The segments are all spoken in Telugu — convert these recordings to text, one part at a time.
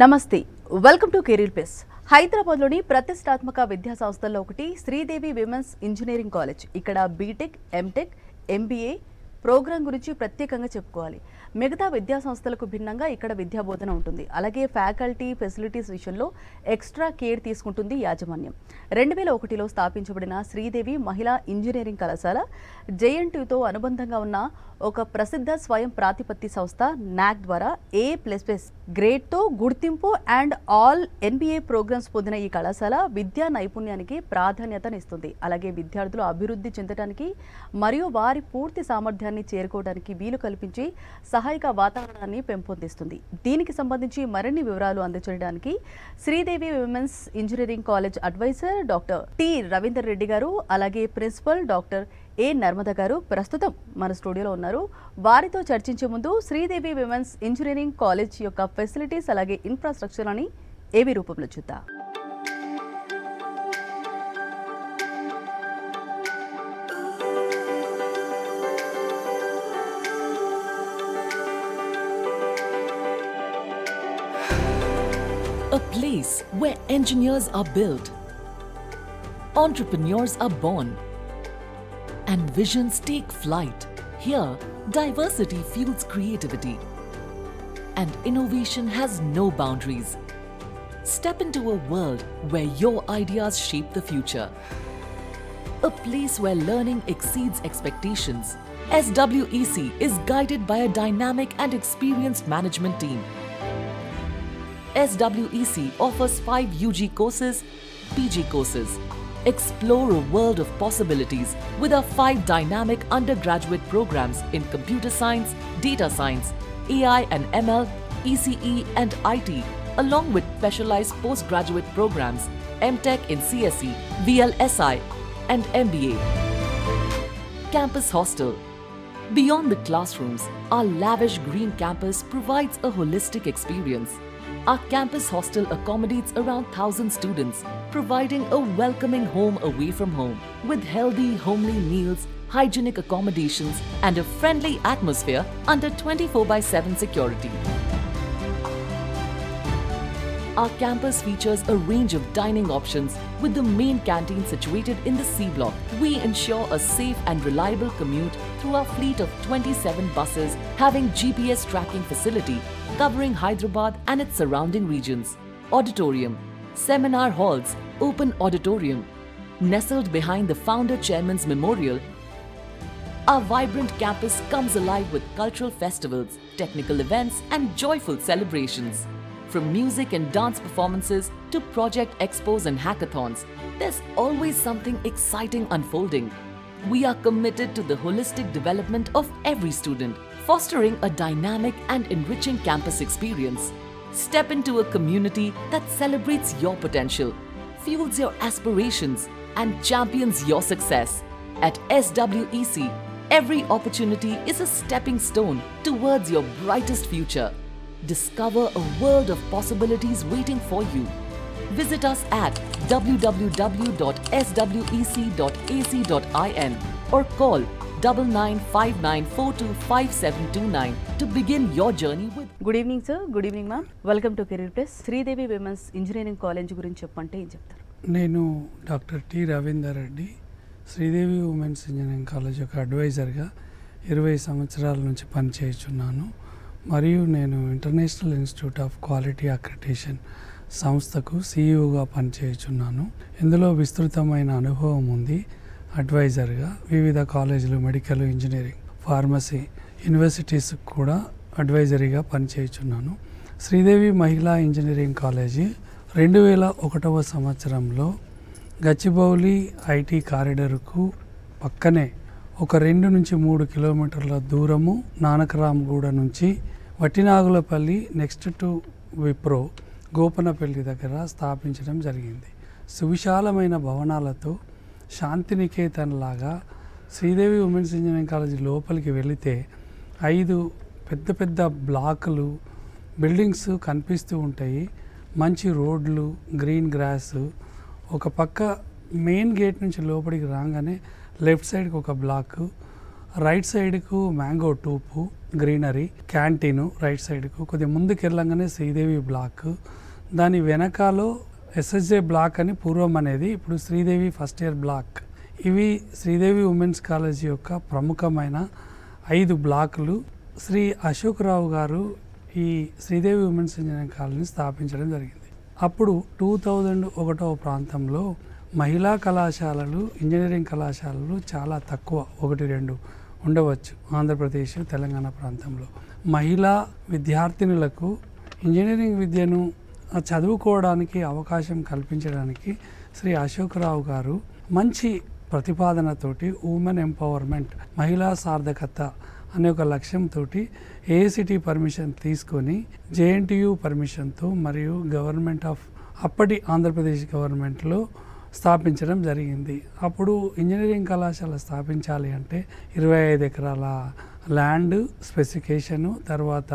నమస్తే వెల్కమ్ టు కెరీర్ ప్లస్ హైదరాబాద్లోని ప్రతిష్టాత్మక విద్యా సంస్థల్లో ఒకటి శ్రీదేవి విమెన్స్ ఇంజనీరింగ్ కాలేజ్. ఇక్కడ బీటెక్, ఎంటెక్, ఎంబీఏ ప్రోగ్రాం గురించి ప్రత్యేకంగా చెప్పుకోవాలి. మిగతా విద్యా సంస్థలకు భిన్నంగా ఇక్కడ విద్యా బోధన ఉంటుంది. అలాగే ఫ్యాకల్టీ, ఫెసిలిటీస్ విషయంలో ఎక్స్ట్రా కేర్ తీసుకుంటుంది యాజమాన్యం. 2001లో స్థాపించబడిన శ్రీదేవి మహిళా ఇంజనీరింగ్ కళాశాల జేఎన్టీయూతో అనుబంధంగా ఉన్న ఒక ప్రసిద్ధ స్వయం ప్రాతిపత్తి సంస్థ నాక్ ద్వారా A++ గ్రేడ్తో గుర్తింపు అండ్ ఆల్ NBA ప్రోగ్రామ్స్ పొందిన ఈ కళాశాల విద్యా నైపుణ్యానికి ప్రాధాన్యతనిస్తుంది. అలాగే విద్యార్థులు అభివృద్ధి చెందడానికి మరియు వారి పూర్తి సామర్థ్యాన్ని చేరుకోవడానికి వీలు కల్పించి సహాయక వాతావరణాన్ని పెంపొందిస్తుంది. దీనికి సంబంధించి మరిన్ని వివరాలు అందజేయడానికి Sridevi women's engineering college adviser doctor T Ravinder Reddy garu, అలాగే ప్రిన్సిపల్ డాక్టర్ ఏ నర్మద గారు ప్రస్తుతం మన స్టూడియోలో ఉన్నారు. వారితో చర్చించే ముందు శ్రీదేవి విమెన్స్ ఇంజనీరింగ్ కాలేజ్ యొక్క ఫెసిలిటీస్ అలాగే ఇన్ఫ్రాస్ట్రక్చర్ అని ఏవి రూపంలో చూద్దాం. A place where engineers are built, entrepreneurs are born, and visions take flight. Here, diversity fuels creativity, and innovation has no boundaries. Step into a world where your ideas shape the future. A place where learning exceeds expectations. SWEC is guided by a dynamic and experienced management team. SWEC offers 5 UG courses, PG courses. Explore a world of possibilities with our 5 dynamic undergraduate programs in computer science, data science, AI and ML, ECE and IT, along with specialized postgraduate programs, MTech in CSE, VLSI and MBA. Campus Hostel. Beyond the classrooms, our lavish green campus provides a holistic experience. Our campus hostel accommodates around 1,000 students, providing a welcoming home away from home, with healthy, homely meals, hygienic accommodations, and a friendly atmosphere under 24/7 security. Our campus features a range of dining options, with the main canteen situated in the C block. We ensure a safe and reliable commute through our fleet of 27 buses having GPS tracking facility covering Hyderabad and its surrounding regions. Auditorium, seminar halls, open auditorium. Nestled behind the founder chairman's memorial, our vibrant campus comes alive with cultural festivals, technical events and joyful celebrations. From music and dance performances to project expos and hackathons, there's always something exciting unfolding. We are committed to the holistic development of every student, fostering a dynamic and enriching campus experience. Step into a community that celebrates your potential, fuels your aspirations, and champions your success. At SWEC, every opportunity is a stepping stone towards your brightest future. Discover a world of possibilities waiting for you. Visit us at www.swec.ac.in or call 9959425729 to begin your journey with. Good evening sir. Good evening ma'am. Welcome to career plus. Sridevi women's engineering college గురించి చెప్పంటే ఏం చెప్తారు? నేను doctor T Ravinder Reddy, Sridevi women's engineering college యొక్క అడ్వైజర్గా 20 సంవత్సరాల నుంచి పనిచేయుచున్నాను. మరియు నేను international institute of quality accreditation సంస్థకు సిఇఓగా పనిచేయుచున్నాను. ఇందులో విస్తృతమైన అనుభవం ఉంది. అడ్వైజర్గా వివిధ కాలేజీలు, మెడికల్, ఇంజనీరింగ్, ఫార్మసీ, యూనివర్సిటీస్ కూడా అడ్వైజరీగా పనిచేయుచున్నాను. శ్రీదేవి మహిళా ఇంజనీరింగ్ కాలేజీ 2001వ సంవత్సరంలో గచ్చిబౌలి ఐటీ కారిడార్కు పక్కనే ఒక 2 నుంచి 3 కిలోమీటర్ల దూరము నానకరామగూడ నుంచి వట్టినాగులపల్లి నెక్స్ట్ టు విప్రో గోపనపల్లి దగ్గర స్థాపించడం జరిగింది. సువిశాలమైన భవనాలతో శాంతినికేతన్ లాగా శ్రీదేవి ఉమెన్స్ ఇంజనీరింగ్ కాలేజీ లోపలికి వెళితే 5 పెద్ద పెద్ద బ్లాకులు, బిల్డింగ్స్ కనిపిస్తూ ఉంటాయి. మంచి రోడ్లు, గ్రీన్ గ్రాస్. ఒక పక్క మెయిన్ గేట్ నుంచి లోపలికి రాగానే లెఫ్ట్ సైడ్కి ఒక బ్లాక్, రైట్ సైడ్కు మ్యాంగో టూపు గ్రీనరీ, క్యాంటీను రైట్ సైడ్కు, కొద్దిగా ముందుకు వెళ్ళంగానే శ్రీదేవి బ్లాక్, దాని వెనకాలో ఎస్ఎస్జే బ్లాక్ అని పూర్వం అనేది, ఇప్పుడు శ్రీదేవి ఫస్ట్ ఇయర్ బ్లాక్. ఇవి శ్రీదేవి ఉమెన్స్ కాలేజీ యొక్క ప్రముఖమైన 5 బ్లాకులు. శ్రీ అశోక్ రావు గారు ఈ శ్రీదేవి ఉమెన్స్ ఇంజనీరింగ్ కాలేజీని స్థాపించడం జరిగింది. అప్పుడు 2001 ప్రాంతంలో మహిళా కళాశాలలు, ఇంజనీరింగ్ కళాశాలలు చాలా తక్కువ, 1-2 ఉండవచ్చు ఆంధ్రప్రదేశ్ తెలంగాణ ప్రాంతంలో. మహిళా విద్యార్థినులకు ఇంజనీరింగ్ విద్యను చదువుకోవడానికి అవకాశం కల్పించడానికి శ్రీ అశోక్ రావు గారు మంచి ప్రతిపాదనతోటి ఉమెన్ ఎంపవర్మెంట్, మహిళా సార్థకత అనే ఒక లక్ష్యంతో ఏఐసిటి పర్మిషన్ తీసుకొని జేఎన్టీయు పర్మిషన్తో మరియు గవర్నమెంట్ ఆఫ్ అప్పటి ఆంధ్రప్రదేశ్ గవర్నమెంట్లో స్థాపించడం జరిగింది. అప్పుడు ఇంజనీరింగ్ కళాశాల స్థాపించాలి అంటే 25 ఎకరాల ల్యాండ్ స్పెసిఫికేషను, తర్వాత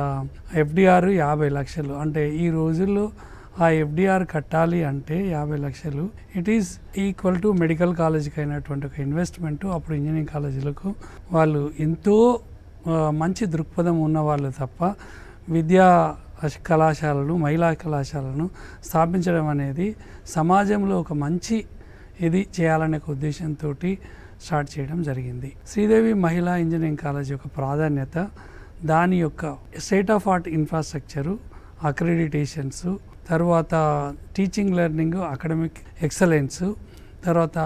ఎఫ్డిఆర్ 50 లక్షలు. అంటే ఈ రోజుల్లో ఆ ఎఫ్డిఆర్ కట్టాలి అంటే 50 లక్షలు it is equal to medical కాలేజీకి అయినటువంటి ఒక ఇన్వెస్ట్మెంటు. అప్పుడు ఇంజనీరింగ్ కాలేజీలకు వాళ్ళు ఎంతో మంచి దృక్పథం ఉన్నవాళ్ళు తప్ప విద్యా కళాశాలను, మహిళా కళాశాలను స్థాపించడం అనేది సమాజంలో ఒక మంచి ఇది చేయాలనే ఉద్దేశంతో స్టార్ట్ చేయడం జరిగింది. శ్రీదేవి మహిళా ఇంజనీరింగ్ కాలేజ్ యొక్క ప్రాధాన్యత దాని యొక్క స్టేట్ ఆఫ్ ఆర్ట్ ఇన్ఫ్రాస్ట్రక్చరు, అక్రెడిటేషన్స్, తర్వాత టీచింగ్ లెర్నింగ్, అకాడమిక్ ఎక్సలెన్స్, తర్వాత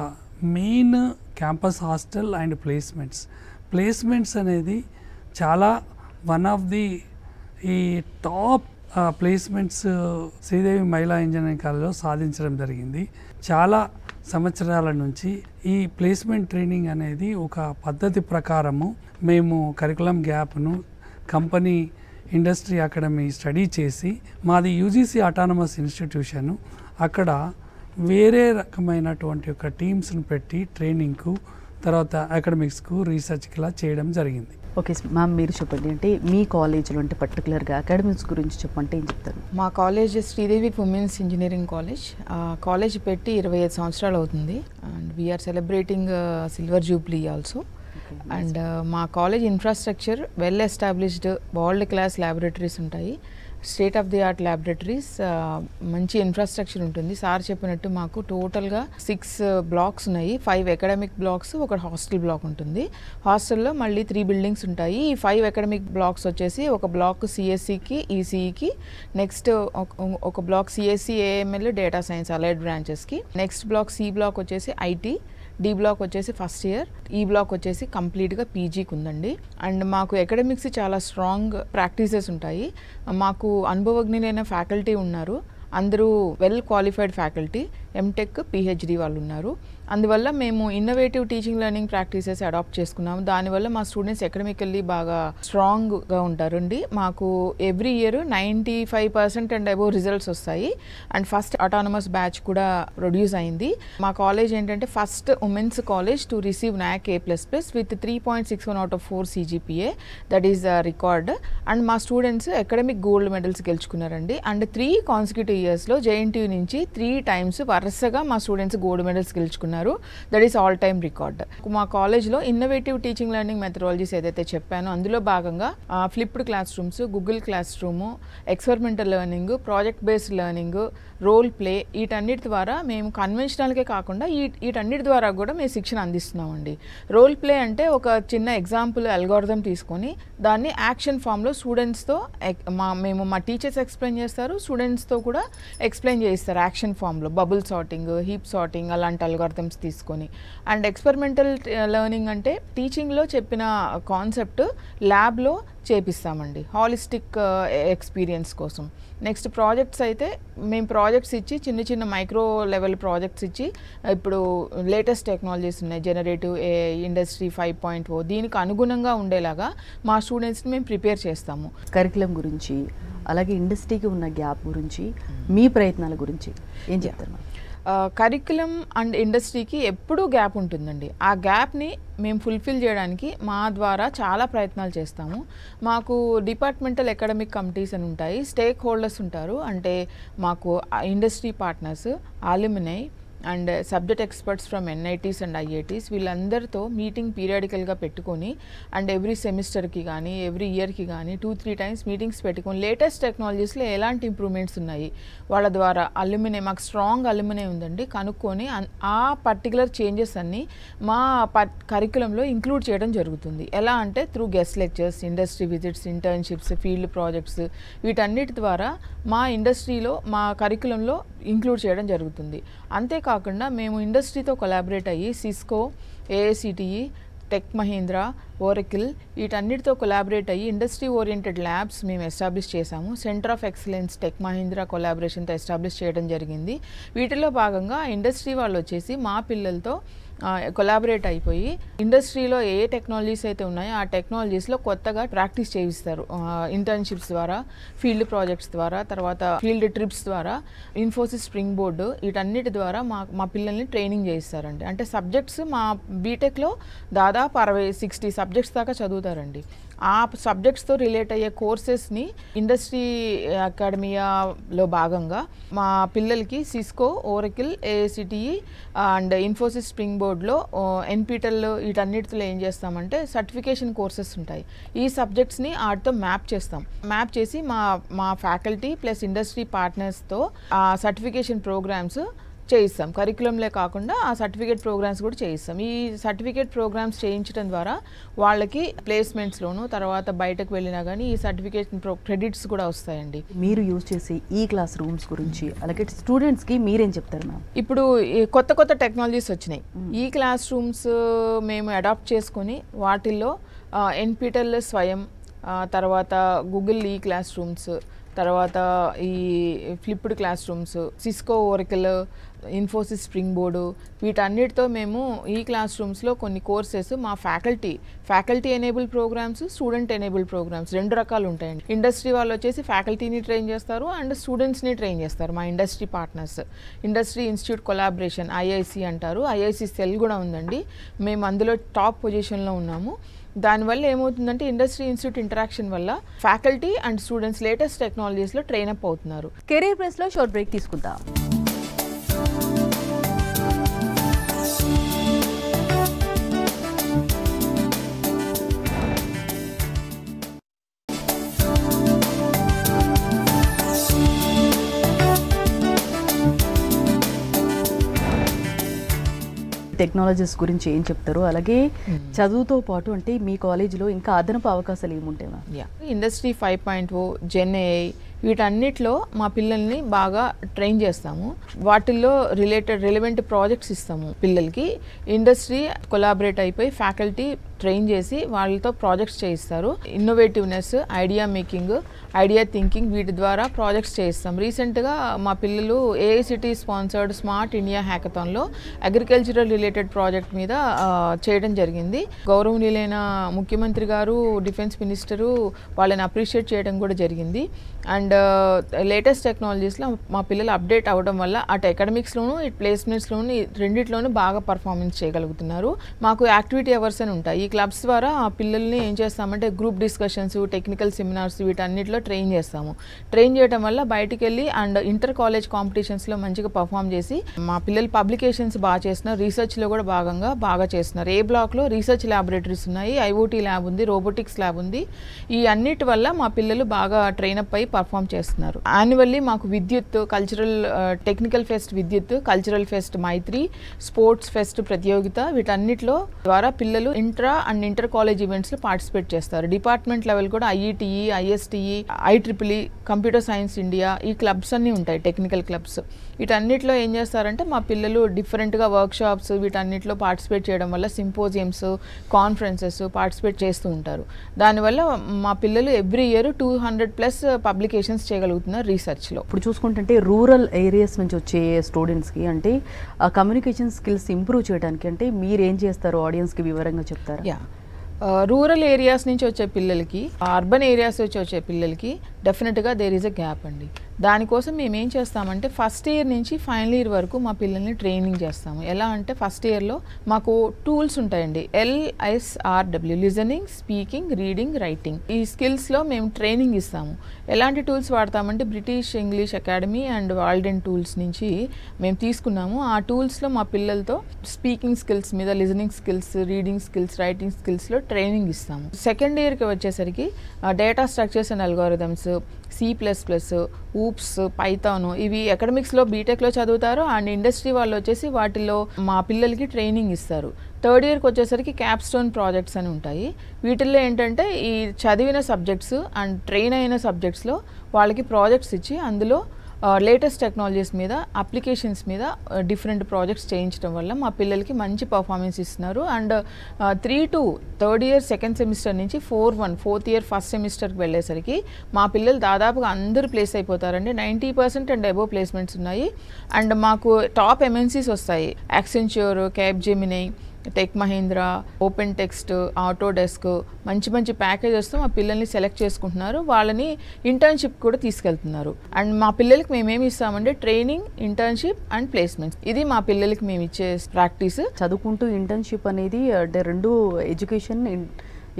main campus hostel and placements అనేది చాలా వన్ ఆఫ్ ది ఈ టాప్ ప్లేస్మెంట్స్ శ్రీదేవి మహిళా ఇంజనీరింగ్ కాలేజ్లో సాధించడం జరిగింది. చాలా సంవత్సరాల నుంచి ఈ ప్లేస్మెంట్ ట్రైనింగ్ అనేది ఒక పద్ధతి ప్రకారము మేము కరికులం గ్యాప్ను కంపెనీ ఇండస్ట్రీ అకాడమీ స్టడీ చేసి, మాది యూజీసీ అటానమస్ ఇన్స్టిట్యూషను, అక్కడ వేరే రకమైనటువంటి ఒక టీమ్స్ను పెట్టి ట్రైనింగ్కు, తర్వాత అకాడమిక్స్కు, రీసెర్చ్కి ఇలా చేయడం జరిగింది. ఓకే మ్యామ్, మీరు చెప్పండి, అంటే మీ కాలేజ్లో అంటే పర్టికులర్గా అకాడమిక్స్ గురించి చెప్పంటే ఏం చెప్తారు? మా college Sridevi women's engineering college. College పెట్టి 25 సంవత్సరాలు అవుతుంది. And we are celebrating silver jubilee also. And మా college infrastructure well established, world class laboratories ఉంటాయి, state of the art laboratories, మంచి ఇన్ఫ్రాస్ట్రక్చర్ ఉంటుంది. సార్ చెప్పినట్టు మాకు టోటల్గా 6 బ్లాక్స్ ఉన్నాయి. 5 అకాడమిక్ బ్లాక్స్, ఒక హాస్టల్ బ్లాక్ ఉంటుంది. హాస్టల్లో మళ్ళీ 3 బిల్డింగ్స్ ఉంటాయి. ఈ 5 అకాడమిక్ బ్లాక్స్ వచ్చేసి ఒక బ్లాక్ సిఎస్సికి, ఈసీఈకి, నెక్స్ట్ ఒక block CSE, AML, data science allied బ్రాంచెస్కి, నెక్స్ట్ బ్లాక్ సి బ్లాక్ వచ్చేసి ఐటీ, డి బ్లాక్ వచ్చేసి ఫస్ట్ ఇయర్, ఈ బ్లాక్ వచ్చేసి కంప్లీట్గా పీజీకి ఉందండి. అండ్ మాకు అకాడమిక్స్ చాలా స్ట్రాంగ్ ప్రాక్టీసెస్ ఉంటాయి. మాకు అనుభవజ్ఞులైన ఫ్యాకల్టీ ఉన్నారు, అందరూ well qualified faculty, MTech, PhD వాళ్ళు ఉన్నారు. అందువల్ల మేము innovative teaching learning practices adopt చేసుకున్నాము. దానివల్ల మా స్టూడెంట్స్ ఎకడమికల్లీ బాగా స్ట్రాంగ్గా ఉంటారండి. మాకు every year 95% and above results వస్తాయి. అండ్ ఫస్ట్ అటానమస్ బ్యాచ్ కూడా ప్రొడ్యూస్ అయింది. మా కాలేజ్ ఏంటంటే first women's college to receive NAAC A++ with 3.61 out of 4 CGPA, that is record. And మా స్టూడెంట్స్ అకాడమిక్ గోల్డ్ మెడల్స్ గెలుచుకున్నారండి. అండ్ 3 కాన్సిక్యూటివ్ ఇయర్స్లో జేఎన్టీయూ నుంచి 3 times వరుసగా మా స్టూడెంట్స్ గోల్డ్ మెడల్స్ గెలుచుకున్నారు. That is all time record. మా కాలేజ్లో ఇన్నోవేటివ్ టీచింగ్ లెర్నింగ్ మెథడాలజీస్ ఏదైతే చెప్పానో అందులో భాగంగా flipped class rooms, Google classroom, experimental learning, project based learning, role play, వీటన్నిటి ద్వారా మేము కన్వెన్షనల్కే కాకుండా వీటన్నిటి ద్వారా కూడా మేము శిక్షణ అందిస్తున్నామండి. రోల్ ప్లే అంటే ఒక చిన్న ఎగ్జాంపుల్ అల్గోరిథం తీసుకొని దాన్ని యాక్షన్ ఫామ్లో స్టూడెంట్స్తో మేము మా టీచర్స్ ఎక్స్ప్లెయిన్ చేస్తారు, స్టూడెంట్స్తో కూడా ఎక్స్ప్లెయిన్ చేయిస్తారు యాక్షన్ ఫామ్లో. బబుల్ సార్టింగ్, హీప్ సార్టింగ్ అలాంటి అల్గోరిథమ్స్ తీసుకొని. అండ్ ఎక్స్పెరిమెంటల్ లెర్నింగ్ అంటే టీచింగ్లో చెప్పిన కాన్సెప్ట్ ల్యాబ్లో చేపిస్తామండి, హాలిస్టిక్ ఎక్స్పీరియన్స్ కోసం. నెక్స్ట్ ప్రాజెక్ట్స్ అయితే మేము ప్రాజెక్ట్స్ ఇచ్చి చిన్న చిన్న మైక్రో లెవెల్ ప్రాజెక్ట్స్ ఇచ్చి, ఇప్పుడు లేటెస్ట్ టెక్నాలజీస్ ఉన్నాయి, జనరేటివ్ AI, ఇండస్ట్రీ 5.0, దీనికి అనుగుణంగా ఉండేలాగా మా స్టూడెంట్స్ని మేము ప్రిపేర్ చేస్తాము. కరికులం గురించి, అలాగే ఇండస్ట్రీకి ఉన్న గ్యాప్ గురించి, మీ ప్రయత్నాల గురించి ఏం చెప్తారు? కరికులం అండ్ ఇండస్ట్రీకి ఎప్పుడూ గ్యాప్ ఉంటుందండి. ఆ గ్యాప్ని మేము ఫుల్ఫిల్ చేయడానికి మా ద్వారా చాలా ప్రయత్నాలు చేస్తాము. మాకు డిపార్ట్మెంటల్ అకాడమిక్ కమిటీస్ అని ఉంటాయి, స్టేక్ హోల్డర్స్ ఉంటారు. అంటే మాకు industry partners, alumni, and subject experts from NITs and IITs వీళ్ళందరితో మీటింగ్ పీరియాడికల్గా పెట్టుకొని అండ్ ఎవ్రీ సెమిస్టర్కి కానీ ఎవ్రీ ఇయర్కి కానీ 2-3 టైమ్స్ మీటింగ్స్ పెట్టుకొని లేటెస్ట్ టెక్నాలజీస్లో ఎలాంటి ఇంప్రూవ్మెంట్స్ ఉన్నాయి వాళ్ళ ద్వారా అల్యూమినియం మాకు స్ట్రాంగ్ అల్యూమినియం ఉందండి కనుక్కొని ఆ పర్టికులర్ చేంజెస్ అన్నీ మా కరికులంలో ఇంక్లూడ్ చేయడం జరుగుతుంది. ఎలా అంటే through guest lectures, industry visits, internships, field projects వీటన్నిటి ద్వారా మా ఇండస్ట్రీలో మా కరికులంలో ఇంక్లూడ్ చేయడం జరుగుతుంది. అంతేకాకుండా మేము ఇండస్ట్రీతో కొలాబరేట్ అయ్యి Cisco, AICTE, Tech Mahindra, Oracle వీటన్నిటితో కొలాబరేట్ అయ్యి ఇండస్ట్రీ ఓరియంటెడ్ ల్యాబ్స్ మేము ఎస్టాబ్లిష్ చేశాము. Centre of excellence Tech Mahindra కొలాబరేషన్తో ఎస్టాబ్లిష్ చేయడం జరిగింది. వీటిలో భాగంగా ఇండస్ట్రీ వాళ్ళు వచ్చేసి మా పిల్లలతో కొలాబరేట్ అయిపోయి ఇండస్ట్రీలో ఏ టెక్నాలజీస్ అయితే ఉన్నాయో ఆ టెక్నాలజీస్లో కొత్తగా ప్రాక్టీస్ చేయిస్తారు. ఇంటర్న్షిప్స్ ద్వారా, ఫీల్డ్ ప్రాజెక్ట్స్ ద్వారా, తర్వాత ఫీల్డ్ ట్రిప్స్ ద్వారా, ఇన్ఫోసిస్ స్ప్రింగ్ బోర్డు వీటన్నిటి ద్వారా మా పిల్లల్ని ట్రైనింగ్ చేయిస్తారండి. అంటే సబ్జెక్ట్స్ మా బీటెక్లో దాదాపు 60 సబ్జెక్ట్స్ దాకా చదువుతారండి. ఆ సబ్జెక్ట్స్తో రిలేట్ అయ్యే కోర్సెస్ని ఇండస్ట్రీ అకాడమియాలో భాగంగా మా పిల్లలకి Cisco, Oracle, AICTE and Infosys Spring బోర్డ్లో NPTEL వీటన్నిటిలో ఏం చేస్తామంటే సర్టిఫికేషన్ కోర్సెస్ ఉంటాయి. ఈ సబ్జెక్ట్స్ని వాటితో మ్యాప్ చేస్తాం. మ్యాప్ చేసి మా ఫ్యాకల్టీ ప్లస్ ఇండస్ట్రీ పార్ట్నర్స్తో ఆ సర్టిఫికేషన్ ప్రోగ్రామ్స్ చేయిస్తాం. కరికులంలే కాకుండా ఆ సర్టిఫికేట్ ప్రోగ్రామ్స్ కూడా చేయిస్తాం. ఈ సర్టిఫికేట్ ప్రోగ్రామ్స్ చేయించడం ద్వారా వాళ్ళకి ప్లేస్మెంట్స్లోను తర్వాత బయటకు వెళ్ళినా కానీ ఈ సర్టిఫికేషన్ క్రెడిట్స్ కూడా వస్తాయండి. మీరు యూజ్ చేసే ఈ క్లాస్ రూమ్స్ గురించి అలాగే స్టూడెంట్స్కి మీరేం చెప్తారు మ్యామ్? ఇప్పుడు కొత్త టెక్నాలజీస్ వచ్చినాయి. ఈ క్లాస్ రూమ్స్ మేము అడాప్ట్ చేసుకొని వాటిల్లో NPTEL స్వయం, తర్వాత గూగుల్ ఈ క్లాస్ రూమ్స్, తర్వాత ఈ flipped class rooms, Cisco, Oracle, Infosys Spring board వీటన్నిటితో మేము ఈ క్లాస్ రూమ్స్లో కొన్ని కోర్సెస్ మా faculty enable programs, student enable programs 2 రకాలు ఉంటాయండి. ఇండస్ట్రీ వాళ్ళు వచ్చేసి ఫ్యాకల్టీని ట్రైన్ చేస్తారు అండ్ స్టూడెంట్స్ని ట్రైన్ చేస్తారు. మా industry partners industry institute collaboration IIC అంటారు. IIC సెల్ కూడా ఉందండి. మేము అందులో టాప్ పొజిషన్లో ఉన్నాము. దానివల్ల ఏమవుతుందంటే ఇండస్ట్రీ ఇన్స్టిట్యూట్ ఇంటరాక్షన్ వల్ల ఫ్యాకల్టీ అండ్ స్టూడెంట్స్ లేటెస్ట్ టెక్నాలజీస్లో ట్రైన్ అప్ అవుతున్నారు. కెరీర్ ప్రెస్లో షార్ట్ బ్రేక్ తీసుకుందాం. టెక్నాలజీస్ గురించి ఏం చెప్తారు, అలాగే చదువుతో పాటు అంటే మీ కాలేజీలో ఇంకా అదనపు అవకాశాలు ఏముంటాయి? ఇండస్ట్రీ 5.0, Gen AI వీటన్నిటిలో మా పిల్లల్ని బాగా ట్రైన్ చేస్తాము. వాటిల్లో రిలవెంట్ ప్రాజెక్ట్స్ ఇస్తాము పిల్లలకి. ఇండస్ట్రీ కొలాబరేట్ అయిపోయి ఫ్యాకల్టీ ట్రైన్ చేసి వాళ్ళతో ప్రాజెక్ట్స్ చేయిస్తారు. ఇన్నోవేటివ్నెస్, ఐడియా మేకింగ్, ఐడియా థింకింగ్ వీటి ద్వారా ప్రాజెక్ట్స్ చేయిస్తాం. రీసెంట్గా మా పిల్లలు AICTE స్పాన్సర్డ్ స్మార్ట్ ఇండియా హ్యాకథాన్లో అగ్రికల్చరల్ రిలేటెడ్ ప్రాజెక్ట్ మీద చేయడం జరిగింది. గౌరవనీయులైన ముఖ్యమంత్రి గారు, డిఫెన్స్ మినిస్టరు వాళ్ళని అప్రిషియేట్ చేయడం కూడా జరిగింది. అండ్ లేటెస్ట్ టెక్నాలజీస్లో మా పిల్లలు అప్డేట్ అవ్వడం వల్ల అటు అకాడమిక్స్లోను ఇటు ప్లేస్మెంట్స్లోను రెండిట్లోనూ బాగా పర్ఫార్మెన్స్ చేయగలుగుతున్నారు. మాకు యాక్టివిటీ అవర్స్ అని ఉంటాయి. ఈ క్లబ్స్ ద్వారా ఆ పిల్లల్ని ఏం చేస్తామంటే గ్రూప్ డిస్కషన్స్, టెక్నికల్ సెమినార్స్ వీటన్నిటిలో ట్రైన్ చేస్తాము. ట్రైన్ చేయడం వల్ల బయటికి వెళ్ళి అండ్ ఇంటర్ కాలేజ్ కాంపిటీషన్స్లో మంచిగా పర్ఫామ్ చేసి మా పిల్లలు పబ్లికేషన్స్ బాగా చేస్తున్నారు. రీసెర్చ్లో కూడా బాగా చేస్తున్నారు. ఏ బ్లాక్లో రీసెర్చ్ ల్యాబొరేటరీస్ ఉన్నాయి, IoT ల్యాబ్ ఉంది, రోబోటిక్స్ ల్యాబ్ ఉంది. ఈ అన్నిటి వల్ల మా పిల్లలు బాగా ట్రైనప్ అయి పర్ఫామ్ చేస్తున్నారు. యాన్యువల్లీ మాకు Vidyut, cultural technical fest Vidyut, cultural fest Maitri, sports fest Pratiyogita వీటన్నిటిలో ద్వారా పిల్లలు ఇంట్రా అండ్ ఇంటర్ కాలేజ్ ఈవెంట్స్లో పార్టిసిపేట్ చేస్తారు. డిపార్ట్మెంట్ లెవెల్ కూడా IETE, ISTE, IEEE, computer science India ఈ క్లబ్స్ అన్నీ ఉంటాయి, టెక్నికల్ క్లబ్స్. వీటన్నిటిలో ఏం చేస్తారంటే మా పిల్లలు డిఫరెంట్గా వర్క్షాప్స్ వీటన్నిటిలో పార్టిసిపేట్ చేయడం వల్ల సింపోజియమ్స్, కాన్ఫరెన్సెస్ పార్టిసిపేట్ చేస్తూ ఉంటారు. దానివల్ల మా పిల్లలు ఎవ్రీ ఇయర్ 200+ పబ్లికేషన్స్ చేయగలుగుతున్నారు రీసెర్చ్లో. ఇప్పుడు చూసుకుంటుంటే రూరల్ ఏరియాస్ నుంచి వచ్చే స్టూడెంట్స్కి అంటే కమ్యూనికేషన్ స్కిల్స్ ఇంప్రూవ్ చేయడానికి అంటే మీరు ఏం చేస్తారు ఆడియన్స్కి వివరంగా చెప్తారా? రూరల్ ఏరియాస్ నుంచి వచ్చే పిల్లలకి, అర్బన్ ఏరియాస్ నుంచి వచ్చే పిల్లలకి డెఫినెట్గా దేర్ ఈజ్ అ గ్యాప్ అండి. దానికోసం మేము ఏం చేస్తామంటే ఫస్ట్ ఇయర్ నుంచి ఫైనల్ ఇయర్ వరకు మా పిల్లల్ని ట్రైనింగ్ చేస్తాము. ఎలా అంటే ఫస్ట్ ఇయర్లో మాకు టూల్స్ ఉంటాయండి, LSRW, listening, speaking, reading, writing. ఈ స్కిల్స్లో మేము ట్రైనింగ్ ఇస్తాము. ఎలాంటి టూల్స్ వాడతామంటే British English academy and Walden tools నుంచి మేము తీసుకున్నాము. ఆ టూల్స్లో మా పిల్లలతో స్పీకింగ్ స్కిల్స్ మీద, listening skills, reading skills, writing స్కిల్స్లో ట్రైనింగ్ ఇస్తాము. సెకండ్ ఇయర్కి వచ్చేసరికి data structures and algorithms, C++, OOPs, Python ఇవి అకాడమిక్స్లో బీటెక్లో చదువుతారు అండ్ ఇండస్ట్రీ వాళ్ళు వచ్చేసి వాటిలో మా పిల్లలకి ట్రైనింగ్ ఇస్తారు. థర్డ్ ఇయర్కి వచ్చేసరికి క్యాప్స్టోన్ ప్రాజెక్ట్స్ అని ఉంటాయి. వీటిల్లో ఏంటంటే ఈ చదివిన సబ్జెక్ట్స్ అండ్ ట్రైన్ అయిన సబ్జెక్ట్స్లో వాళ్ళకి ప్రాజెక్ట్స్ ఇచ్చి అందులో లేటెస్ట్ టెక్నాలజీస్ మీద, అప్లికేషన్స్ మీద డిఫరెంట్ ప్రాజెక్ట్స్ చేయించడం వల్ల మా పిల్లలకి మంచి పర్ఫార్మెన్స్ ఇస్తున్నారు. And 3 to third year second semester నుంచి ఫోర్త్ ఇయర్ ఫస్ట్ సెమిస్టర్కి వెళ్ళేసరికి మా పిల్లలు దాదాపుగా అందరూ ప్లేస్ అయిపోతారండి. 90% అండ్ అబోవ్ ప్లేస్మెంట్స్ ఉన్నాయి. అండ్ మాకు టాప్ MNCs వస్తాయి, Accenture, Capgemini, tech Mahindra, open text, Autodesk, మంచి మంచి ప్యాకేజెస్తో మా పిల్లల్ని సెలెక్ట్ చేసుకుంటున్నారు. వాళ్ళని ఇంటర్న్షిప్ కూడా తీసుకెళ్తున్నారు. అండ్ మా పిల్లలకి మేమేమి ఇస్తామంటే ట్రైనింగ్, ఇంటర్న్షిప్ అండ్ ప్లేస్మెంట్స్. ఇది మా పిల్లలకి మేము ఇచ్చే ప్రాక్టీస్. చదువుకుంటూ ఇంటర్న్షిప్ అనేది అంటే రెండు ఎడ్యుకేషన్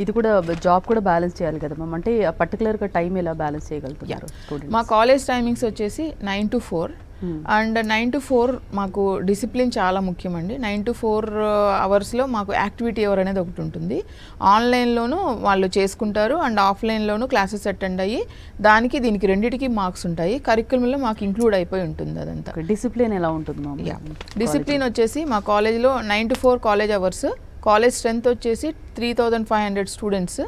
ఇది కూడా జాబ్ కూడా బ్యాలెన్స్ చేయాలి కదా మ్యామ్, అంటే పర్టికులర్గా టైం ఎలా బ్యాలెన్స్ చేయగలుగుతున్నారు? మా కాలేజ్ టైమింగ్స్ వచ్చేసి 9 to 4 అండ్ 9 to 4 మాకు డిసిప్లిన్ చాలా ముఖ్యమండి. 9 to 4 అవర్స్లో మాకు యాక్టివిటీ అవర్ అనేది ఒకటి ఉంటుంది. ఆన్లైన్లోనూ వాళ్ళు చేసుకుంటారు అండ్ ఆఫ్లైన్లోనూ క్లాసెస్ అటెండ్ అయ్యి దీనికి రెండింటికి మార్క్స్ ఉంటాయి. కరిక్యులంలో మాకు ఇంక్లూడ్ అయిపోయి ఉంటుంది అదంతా. డిసిప్లిన్ ఎలా ఉంటుంది మ్యామ్? డిసిప్లిన్ వచ్చేసి మా కాలేజ్లో 9 to 4 college hours. College strength వచ్చేసి 3,500 స్టూడెంట్స్,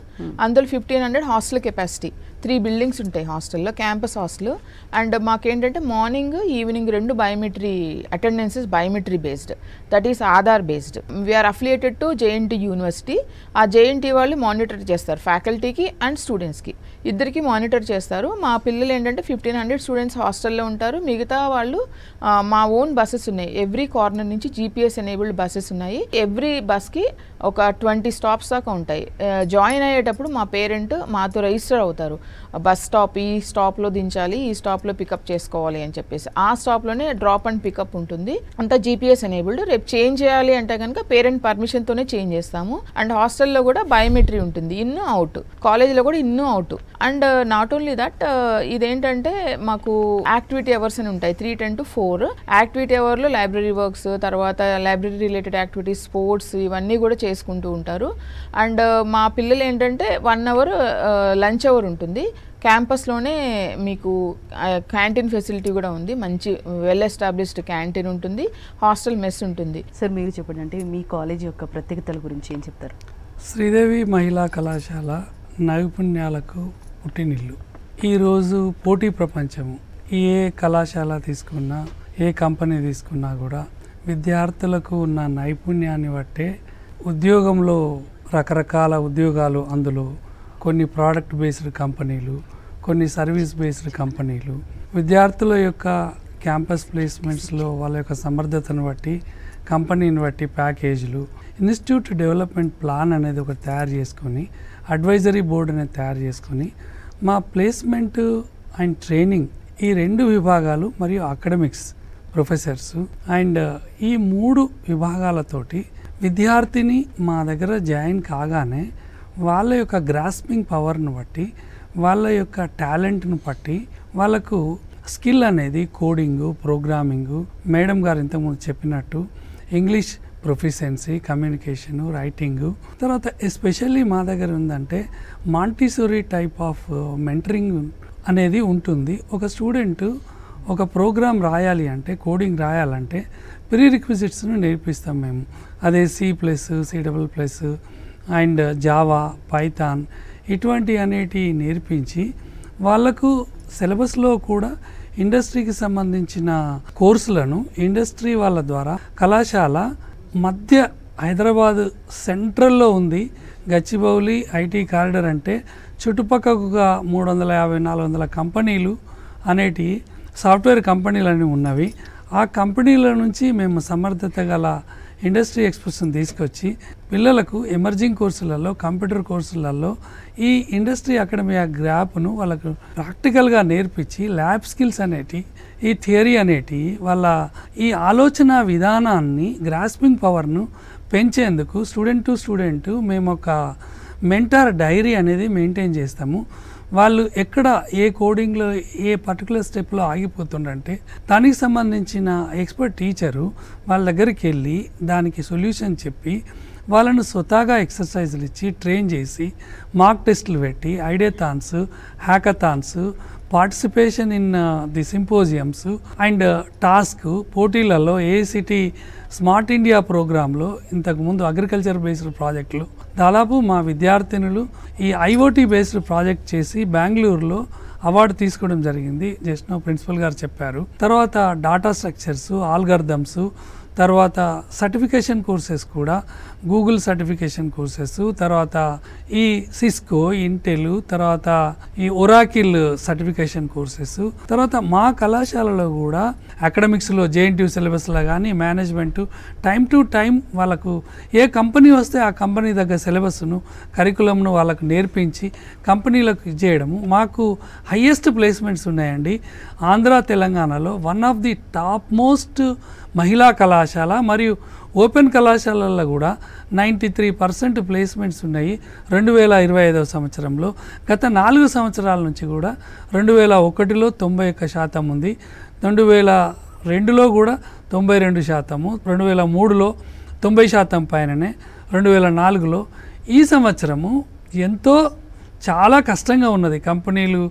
అందులో 1,500 హాస్టల్ కెపాసిటీ. 3 బిల్డింగ్స్ ఉంటాయి హాస్టల్లో, క్యాంపస్ హాస్టల్. అండ్ మాకేంటంటే morning, evening 2 biometry attendances, biometry based, that is Aadhaar based. We are affiliated to JNT university. ఆ JNT వాళ్ళు మానిటర్ చేస్తారు, ఫ్యాకల్టీకి అండ్ స్టూడెంట్స్కి ఇద్దరికి మానిటర్ చేస్తారు. మా పిల్లలు ఏంటంటే 1,500 స్టూడెంట్స్ హాస్టల్లో ఉంటారు. మిగతా వాళ్ళు మా ఓన్ బస్సెస్ ఉన్నాయి. ఎవ్రీ కార్నర్ నుంచి GPS ఎనేబుల్డ్ బస్సెస్ ఉన్నాయి. ఎవ్రీ బస్కి ఒక 20 స్టాప్స్ దాకా ఉంటాయి. జాయిన్ అయ్యేటప్పుడు మా పేరెంట్ మాతో రిజిస్టర్ అవుతారు. బస్ స్టాప్, ఈ స్టాప్లో దించాలి, ఈ స్టాప్లో పికప్ చేసుకోవాలి అని చెప్పేసి. ఆ స్టాప్లోనే డ్రాప్ అండ్ పికప్ ఉంటుంది. అంతా GPS ఎనేబుల్డ్. రేపు చేంజ్ చేయాలి అంటే కనుక పేరెంట్ పర్మిషన్తోనే చేంజ్ చేస్తాము. అండ్ హాస్టల్లో కూడా బయోమెట్రీ ఉంటుంది, ఇన్ అవుట్. కాలేజీలో కూడా in out. And not only that, ఇదేంటంటే మాకు యాక్టివిటీ అవర్స్ అని ఉంటాయి 3:10 to 4. యాక్టివిటీ అవర్లో లైబ్రరీ వర్క్స్, తర్వాత లైబ్రరీ రిలేటెడ్ యాక్టివిటీస్, స్పోర్ట్స్ ఇవన్నీ కూడా చేసుకుంటూ ఉంటారు. అండ్ మా పిల్లలు ఏంటంటే 1 hour లంచ్ అవర్ ఉంటుంది. క్యాంపస్లోనే మీకు క్యాంటీన్ ఫెసిలిటీ కూడా ఉంది. మంచి వెల్ ఎస్టాబ్లిష్డ్ క్యాంటీన్ ఉంటుంది, హాస్టల్ మెస్ ఉంటుంది. సార్ మీరు చెప్పండి, అంటే మీ కాలేజ్ యొక్క ప్రత్యేకతల గురించి ఏం చెప్తారు? శ్రీదేవి మహిళా కళాశాల నైపుణ్యాలకు పుట్టినిల్లు. ఈరోజు పోటీ ప్రపంచము, ఏ కళాశాల తీసుకున్నా, ఏ కంపెనీ తీసుకున్నా కూడా విద్యార్థులకు ఉన్న నైపుణ్యాన్ని బట్టే ఉద్యోగంలో రకరకాల ఉద్యోగాలు, అందులో కొన్ని ప్రోడక్ట్ బేస్డ్ కంపెనీలు, కొన్ని సర్వీస్ బేస్డ్ కంపెనీలు, విద్యార్థుల యొక్క క్యాంపస్ ప్లేస్మెంట్స్లో వాళ్ళ యొక్క సమర్థతను బట్టి, కంపెనీని బట్టి ప్యాకేజీలు, ఇన్స్టిట్యూట్ డెవలప్మెంట్ ప్లాన్ అనేది ఒకటి తయారు చేసుకొని, అడ్వైజరీ బోర్డు అనేది తయారు చేసుకొని, మా ప్లేస్మెంట్ అండ్ ట్రైనింగ్ ఈ 2 విభాగాలు మరియు అకాడమిక్స్, ప్రొఫెసర్స్ అండ్ ఈ 3 విభాగాలతోటి విద్యార్థిని మా దగ్గర జాయిన్ కాగానే వాళ్ళ యొక్క గ్రాస్పింగ్ పవర్ను బట్టి, వాళ్ళ యొక్క టాలెంట్ను బట్టి వాళ్ళకు స్కిల్ అనేది కోడింగు, ప్రోగ్రామింగు, మేడం గారు ఇంతకుముందు చెప్పినట్టు ఇంగ్లీష్ ప్రొఫిషియన్సీ, కమ్యూనికేషను, రైటింగు, తర్వాత ఎస్పెషల్లీ మా దగ్గర ఉందంటే మాంటిసోరీ టైప్ ఆఫ్ మెంటరింగ్ అనేది ఉంటుంది. ఒక స్టూడెంట్ ఒక ప్రోగ్రామ్ రాయాలి అంటే, కోడింగ్ రాయాలంటే ప్రీ రిక్విజిట్స్ను నేర్పిస్తాం మేము. అదే C++, C++ and Java, Python ఇటువంటి అనేటివి నేర్పించి వాళ్ళకు సిలబస్లో కూడా ఇండస్ట్రీకి సంబంధించిన కోర్సులను ఇండస్ట్రీ వాళ్ళ ద్వారా కళాశాల మధ్య హైదరాబాద్ సెంట్రల్లో ఉంది. గచ్చిబౌలి ఐటీ కారిడార్ అంటే చుట్టుపక్కల 350-400 కంపెనీలు అనేటి సాఫ్ట్వేర్ కంపెనీలు అనేవి ఉన్నవి. ఆ కంపెనీల నుంచి మేము సమర్థత గల ఇండస్ట్రీ ఎక్స్ప్రెషన్ తీసుకొచ్చి పిల్లలకు ఎమర్జింగ్ కోర్సులలో కంప్యూటర్ కోర్సులలో ఈ ఇండస్ట్రీ అకాడమియా గ్రాప్ను వాళ్ళకు ప్రాక్టికల్గా నేర్పించి ల్యాబ్ స్కిల్స్ అనేటి ఈ థియరీ అనేటి వాళ్ళ ఈ ఆలోచన విధానాన్ని గ్రాస్పింగ్ పవర్ను పెంచేందుకు స్టూడెంట్ టు స్టూడెంట్ మేము ఒక మెంటర్ డైరీ అనేది మెయింటైన్ చేస్తాము. వాళ్ళు ఎక్కడ ఏ కోడింగ్లో ఏ పర్టికులర్ స్టెప్లో ఆగిపోతుండంటే దానికి సంబంధించిన ఎక్స్పర్ట్ టీచరు వాళ్ళ దగ్గరికి వెళ్ళి దానికి సొల్యూషన్ చెప్పి వాళ్ళను స్వతహాగా ఎక్సర్సైజులు ఇచ్చి ట్రైన్ చేసి మాక్ టెస్టులు పెట్టి ideathons, hackathons, participation in the symposiums and task పోటీలలో ఏఐసిటి స్మార్ట్ ఇండియా ప్రోగ్రాంలో ఇంతకుముందు అగ్రికల్చర్ బేస్డ్ ప్రాజెక్టులు దాదాపు మా విద్యార్థినులు ఈ ఐఓటీ బేస్డ్ ప్రాజెక్ట్ చేసి బెంగళూరులో అవార్డు తీసుకోవడం జరిగింది. జస్ట్ నో ప్రిన్సిపల్ గారు చెప్పారు. తర్వాత డాటా స్ట్రక్చర్స్, ఆల్గర్థమ్స్, తర్వాత సర్టిఫికేషన్ కోర్సెస్ కూడా గూగుల్ సర్టిఫికేషన్ కోర్సెస్, తర్వాత ఈ సిస్కో, ఇంటెల్, తర్వాత ఈ ఒరాకిల్ సర్టిఫికేషన్ కోర్సెస్, తర్వాత మా కళాశాలలో కూడా అకాడమిక్స్లో జేఎన్టీయూ సిలబస్లో కానీ మేనేజ్మెంట్ టైం టు టైం వాళ్ళకు ఏ కంపెనీ వస్తే ఆ కంపెనీ దగ్గర సిలబస్ను కరికులంను వాళ్ళకు నేర్పించి కంపెనీలకు ఇచ్చేయడము. మాకు హయ్యెస్ట్ ప్లేస్మెంట్స్ ఉన్నాయండి. ఆంధ్ర తెలంగాణలో one of the top most మహిళా కళాశాల మరియు ఓపెన్ కళాశాలల్లో కూడా 93% ప్లేస్మెంట్స్ ఉన్నాయి 2025వ సంవత్సరంలో. గత 4 సంవత్సరాల నుంచి కూడా 2001లో 91% ఉంది, 2002లో కూడా 92%, 2003లో 90% పైననే, 2004లో. ఈ సంవత్సరము ఎంతో చాలా కష్టంగా ఉన్నది. కంపెనీలు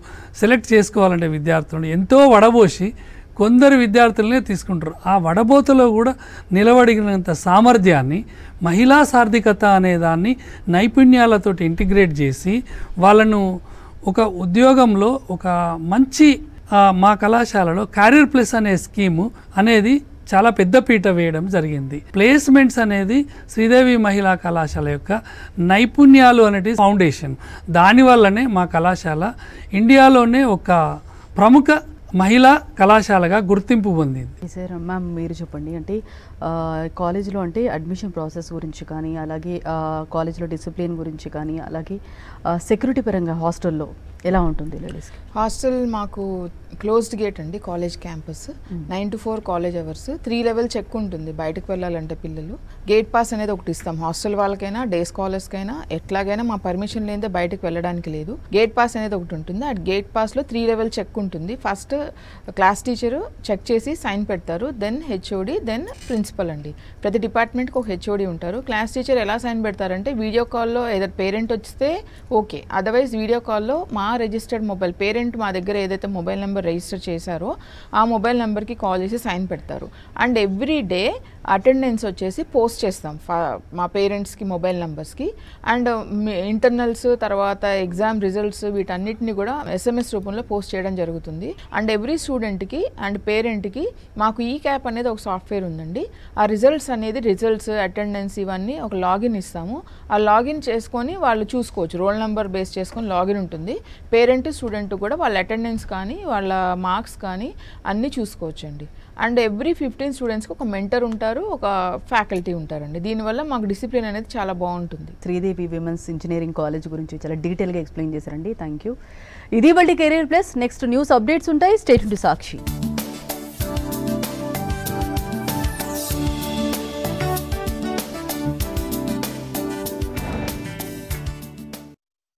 సెలెక్ట్ చేసుకోవాలంటే విద్యార్థులను ఎంతో వడబోసి కొందరు విద్యార్థులనే తీసుకుంటారు. ఆ వడబోతలో కూడా నిలబడినంత సామర్థ్యాన్ని, మహిళా సార్థికత అనే దాన్ని నైపుణ్యాలతో ఇంటిగ్రేట్ చేసి వాళ్ళను ఒక ఉద్యోగంలో ఒక మంచి మా కళాశాలలో క్యారియర్ ప్లస్ అనే స్కీము అనేది చాలా పెద్ద పీట వేయడం జరిగింది. ప్లేస్మెంట్స్ అనేది శ్రీదేవి మహిళా కళాశాల యొక్క నైపుణ్యాలు అనేది ఫౌండేషన్. దానివల్లనే మా కళాశాల ఇండియాలోనే ఒక ప్రముఖ మహిళా కళాశాలగా గుర్తింపు పొందింది. సార్ మ్యామ్ మీరు చెప్పండి, అంటే కాలేజీలో అంటే అడ్మిషన్ ప్రాసెస్ గురించి కానీ, అలాగే కాలేజీలో డిసిప్లిన్ గురించి కానీ, అలాగే సెక్యూరిటీ పరంగా హాస్టల్లో ఎలా ఉంటుంది లేడీస్కి? హాస్టల్ మాకు క్లోజ్డ్ గేట్ అండి, college campus. 9 to 4 college hours, 3 level check ఉంటుంది బయటకు వెళ్ళాలంటే పిల్లలు. గేట్ పాస్ అనేది ఒకటి ఇస్తాం హాస్టల్ వాళ్ళకైనా డే స్కాలర్స్కైనా. ఎట్లాగైనా మా పర్మిషన్ లేదే బయటకు వెళ్ళడానికి లేదు. గేట్ పాస్ అనేది ఒకటి ఉంటుంది. ఆ గేట్ పాస్లో 3 లెవెల్ చెక్ ఉంటుంది. ఫస్ట్ క్లాస్ టీచరు చెక్ చేసి సైన్ పెడతారు, దెన్ హెచ్ఓడి, దెన్ ప్రిన్సిపల్ అండి. ప్రతి డిపార్ట్మెంట్కి ఒక హెచ్ఓడి ఉంటారు. క్లాస్ టీచర్ ఎలా సైన్ పెడతారంటే వీడియో కాల్లో ఏదైనా పేరెంట్ వస్తే ఓకే, అదర్వైజ్ వీడియో కాల్లో మా రిజిస్టర్డ్ మొబైల్, పేరెంట్ మా దగ్గర ఏదైతే మొబైల్ నెంబర్ రిజిస్టర్ చేశారో ఆ మొబైల్ నెంబర్కి కాల్ చేసి సైన్ పెడతారు. అండ్ ఎవ్రీ డే అటెండెన్స్ వచ్చేసి పోస్ట్ చేస్తాం మా పేరెంట్స్కి మొబైల్ నెంబర్స్కి. అండ్ ఇంటర్నల్స్, తర్వాత ఎగ్జామ్ రిజల్ట్స్, వీటన్నిటిని కూడా SMS రూపంలో పోస్ట్ చేయడం జరుగుతుంది. అండ్ ఎవ్రీ స్టూడెంట్కి అండ్ పేరెంట్కి మాకు ఈ క్యాప్ అనేది ఒక సాఫ్ట్వేర్ ఉందండి. ఆ రిజల్ట్స్, అటెండెన్స్ ఇవన్నీ ఒక లాగిన్ ఇస్తాము. ఆ లాగిన్ చేసుకొని వాళ్ళు చూసుకోవచ్చు. రోల్ నెంబర్ బేస్ చేసుకొని లాగిన్ ఉంటుంది. పేరెంట్, స్టూడెంట్ కూడా వాళ్ళ అటెండెన్స్ కానీ వాళ్ళ మార్క్స్ కానీ అన్నీ చూసుకోవచ్చండి. అండ్ ఎవ్రీ 15 స్టూడెంట్స్కి ఒక మెంటర్ ఉంటారు, ఒక ఫ్యాకల్టీ ఉంటారండి. దీనివల్ల మాకు డిసిప్లిన్ అనేది చాలా బాగుంటుంది. శ్రీదేవి విమెన్స్ ఇంజనీరింగ్ కాలేజ్ గురించి చాలా డీటెయిల్గా ఎక్స్ప్లెయిన్ చేశారండి. Thank you. ఇది వాళ్ళ career plus. Next news updates ఉంటాయి. Stay tuned to Sakshi.